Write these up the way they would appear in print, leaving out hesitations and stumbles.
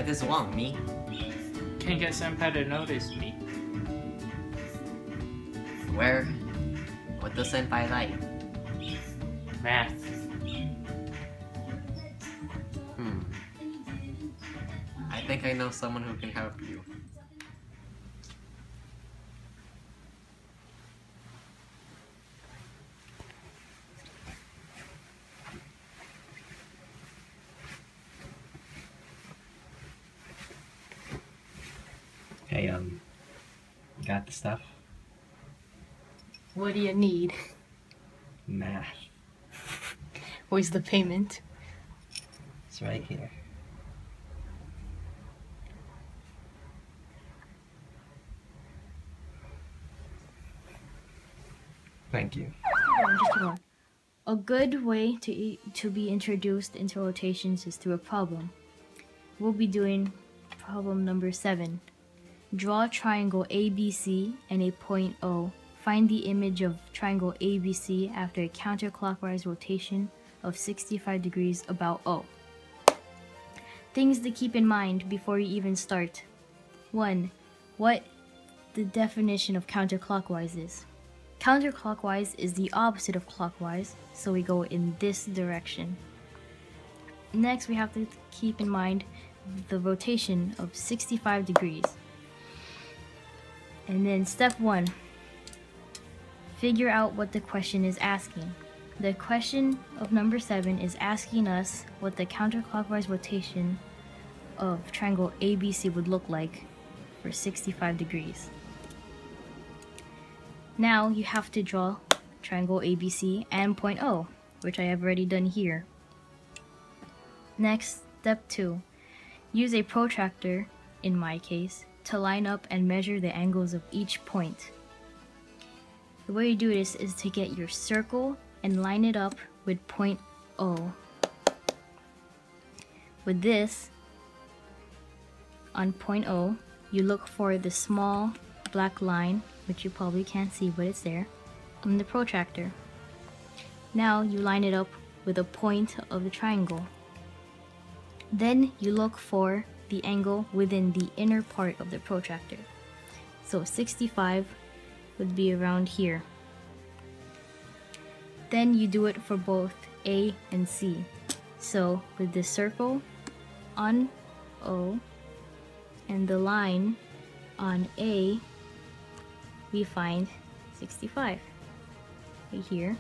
What does want me? Can't get Senpai to notice me. Where? What does Senpai like? Math. I think I know someone who can help you. Hey, got the stuff? What do you need? Math. Where's the payment? It's right here. Thank you. Just hold on. A good way to be introduced into rotations is through a problem. We'll be doing problem number 7. Draw a triangle ABC and a point O. Find the image of triangle ABC after a counterclockwise rotation of 65 degrees about O. Things to keep in mind before you even start. 1. What the definition of counterclockwise is. Counterclockwise is the opposite of clockwise, so we go in this direction. Next, we have to keep in mind the rotation of 65 degrees. And then step 1, figure out what the question is asking. The question of number 7 is asking us what the counterclockwise rotation of triangle ABC would look like for 65 degrees. Now you have to draw triangle ABC and point O, which I have already done here. Next, step 2. Use a protractor, in my case, to line up and measure the angles of each point. The way you do this is to get your circle and line it up with point O. With this, on point O, you look for the small black line, which you probably can't see, but it's there, on the protractor. Now you line it up with a point of the triangle. Then you look for the angle within the inner part of the protractor. So 65 would be around here. Then you do it for both A and C. So with the circle on O and the line on A, we find 65 right here.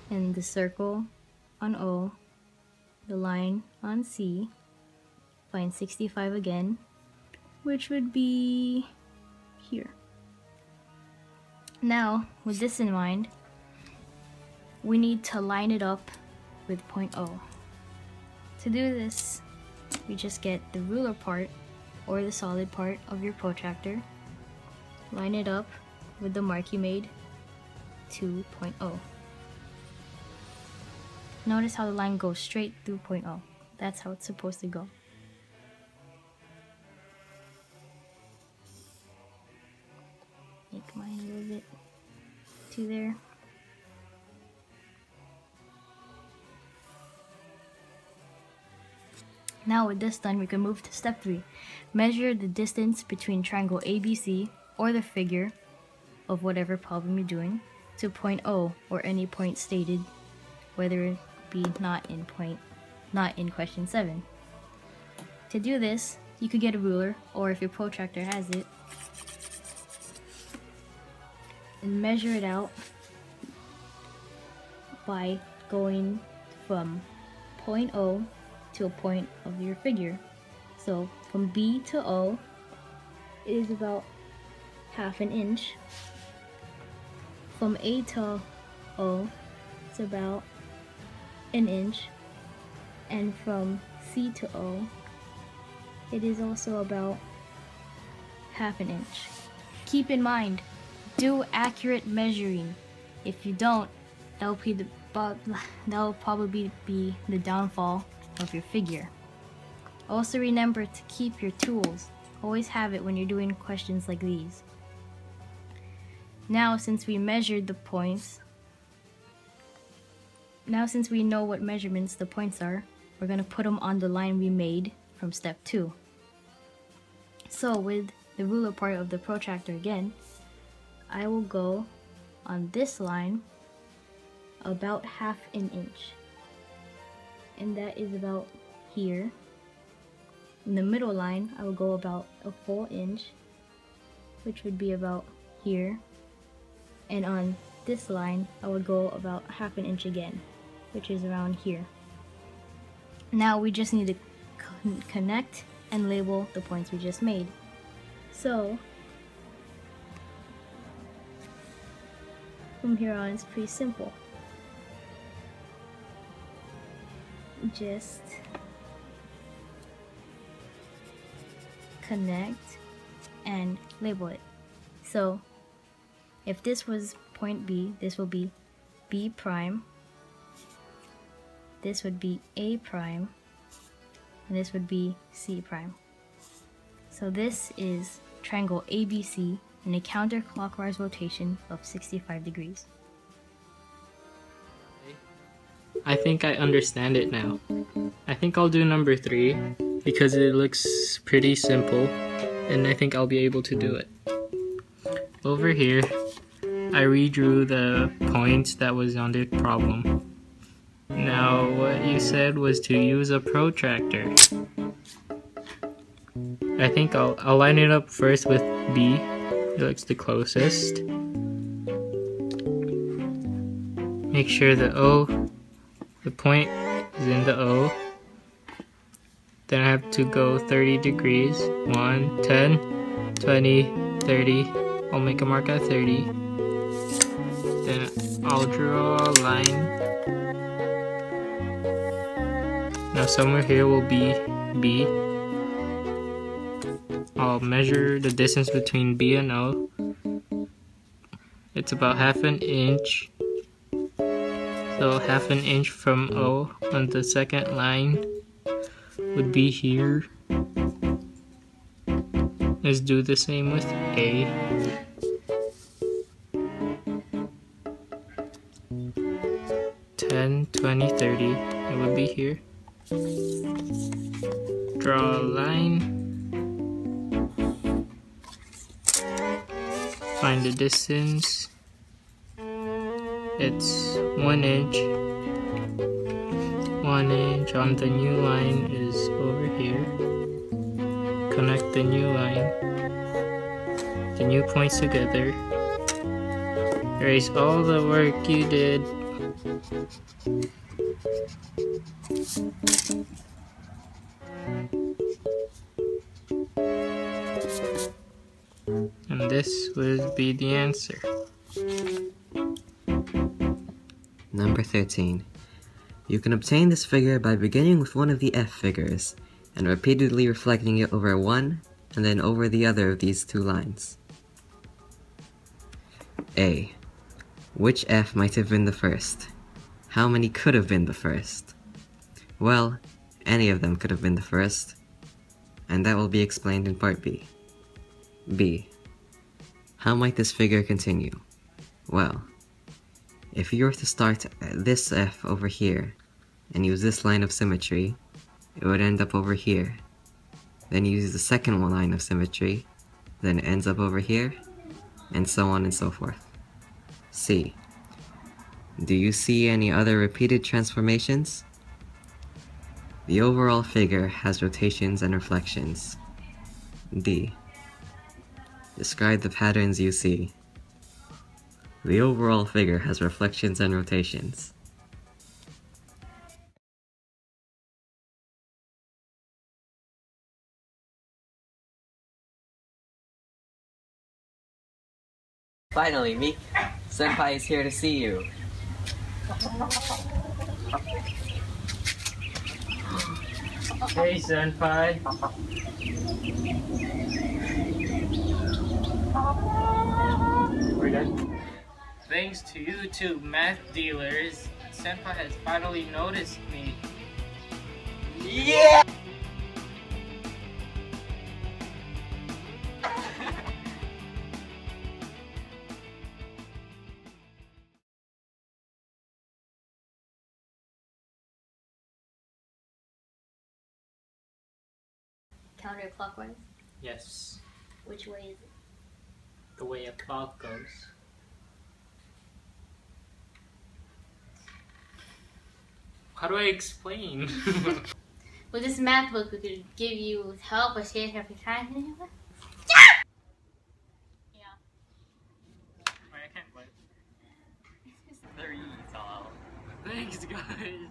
And the circle on O, the line on C, find 65 again, which would be here. Now, with this in mind, we need to line it up with point O. To do this, we just get the ruler part or the solid part of your protractor, line it up with the mark you made to point O. Notice how the line goes straight through point O. That's how it's supposed to go. Make mine a little bit to there. Now with this done, we can move to step 3. Measure the distance between triangle ABC or the figure of whatever problem you're doing to point O or any point stated, whether it be not in question 7. To do this, you could get a ruler, or if your protractor has it, and measure it out by going from point O to a point of your figure. So from B to O is about ½ an inch. From A to O, it's about an inch. And from C to O, it is also about ½ an inch. Keep in mind, do accurate measuring. If you don't, that'll probably be the downfall of your figure. Also remember to keep your tools. Always have it when you're doing questions like these. Now since we measured the points, since we know what measurements the points are, we're going to put them on the line we made from step 2. So with the ruler part of the protractor again, I will go on this line about ½ an inch. And that is about here. In the middle line, I will go about a full inch, which would be about here. And on this line, I would go about ½ an inch again, which is around here. Now we just need to connect and label the points we just made. So from here on, it's pretty simple. Just connect and label it. So if this was point B, this will be B prime, this would be A prime, and this would be C prime. So this is triangle ABC in a counterclockwise rotation of 65 degrees. I think I understand it now. I think I'll do number 3 because it looks pretty simple and I think I'll be able to do it. Over here, I redrew the points that was on the problem. Now, what you said was to use a protractor. I think I'll line it up first with B. It looks the closest. Make sure the point is in the O. Then I have to go 30 degrees. 1, 10, 20, 30. I'll make a mark at 30. Then I'll draw a line. Now somewhere here will be B. I'll measure the distance between B and O. It's about ½ an inch. So ½ an inch from O on the second line would be here. Let's do the same with A. $10, $20, $30. It would be here. Draw a line. Find the distance. It's 1 inch. 1 inch on the new line is over here. Connect the new line. The new points together. Erase all the work you did. And this would be the answer. Number 13. You can obtain this figure by beginning with one of the F figures and repeatedly reflecting it over one and then over the other of these two lines. A. Which F might have been the first? How many could have been the first? Well, any of them could have been the first, and that will be explained in part B. B. How might this figure continue? Well, if you were to start this F over here and use this line of symmetry, it would end up over here. Then use the second line of symmetry, then it ends up over here, and so on and so forth. C. Do you see any other repeated transformations? The overall figure has rotations and reflections. D. Describe the patterns you see. The overall figure has reflections and rotations. Finally, Meek. Senpai is here to see you. Hey, Senpai. We're done. Thanks to you two math dealers, Senpai has finally noticed me. Yeah! counterclockwise? Yes. Which way is it? The way a clock goes. How do I explain? With this math book, we could give you help or share if you're trying to. Yeah. I can't wait. 3 all. Thanks, guys.